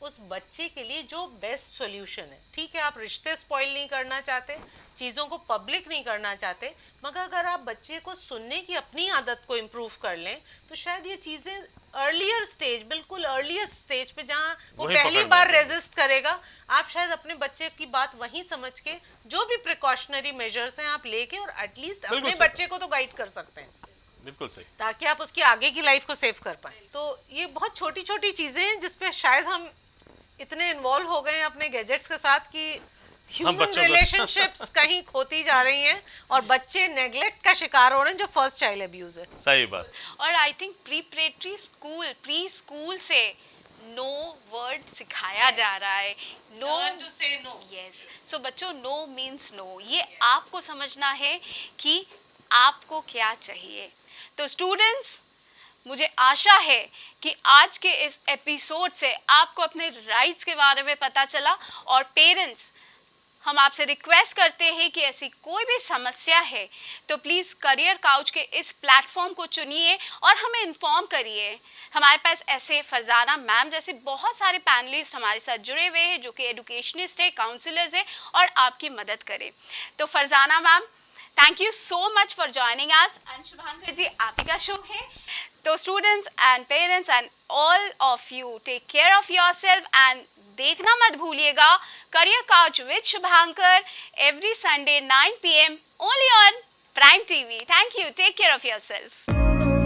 Speaker 2: उस बच्चे के लिए जो बेस्ट सॉल्यूशन है। ठीक है, आप रिश्ते स्पॉइल नहीं करना चाहते, चीज़ों को पब्लिक नहीं करना चाहते, मगर अगर आप बच्चे को सुनने की अपनी आदत को इम्प्रूव कर लें तो शायद ये चीज़ें अर्लियर स्टेज, बिल्कुल अर्लियर स्टेज पे जहाँ वो पहली बार रेजिस्ट करेगा, आप शायद अपने बच्चे की बात वहीं समझ के जो भी प्रिकॉशनरी मेजर्स हैं आप लेके, और एटलीस्ट अपने बच्चे को तो गाइड कर सकते हैं।
Speaker 3: बिल्कुल सही।
Speaker 2: ताकि आप उसकी आगे की लाइफ को सेव कर पाए। तो ये बहुत छोटी छोटी चीज़ें हैं जिसपे शायद हम इतने इन्वॉल्व हो गए हैं अपने गैजेट्स के साथ कि ह्यूमन रिलेशनशिप्स कहीं खोती जा रही हैं, और बच्चे नेग्लेक्ट का शिकार हो रहे हैं, जो फर्स्ट चाइल्ड अब्यूज है।
Speaker 3: सही बात।
Speaker 1: और I think preparatory school, pre school से नो वर्ड सिखाया जा रहा है, no
Speaker 2: to say no.
Speaker 1: Yes, so बच्चों नो मीन्स नो, ये आपको समझना है कि आपको क्या चाहिए। तो स्टूडेंट्स, मुझे आशा है कि आज के इस एपिसोड से आपको अपने राइट्स के बारे में पता चला, और पेरेंट्स हम आपसे रिक्वेस्ट करते हैं कि ऐसी कोई भी समस्या है तो प्लीज़ करियर काउच के इस प्लेटफॉर्म को चुनिए और हमें इन्फॉर्म करिए। हमारे पास ऐसे फरजाना मैम जैसे बहुत सारे पैनलिस्ट हमारे साथ जुड़े हुए हैं जो कि एडुकेशनिस्ट है, काउंसलर्स है और आपकी मदद करें। तो Farzana ma'am, thank you so much for joining us. Shubhankar ji, आप ही का शो है। तो students and parents and all of you, take care of yourself एंड देखना मत भूलिएगा career couch with Shubhankar every Sunday 9 PM only on Prime TV. Thank you, take care of yourself.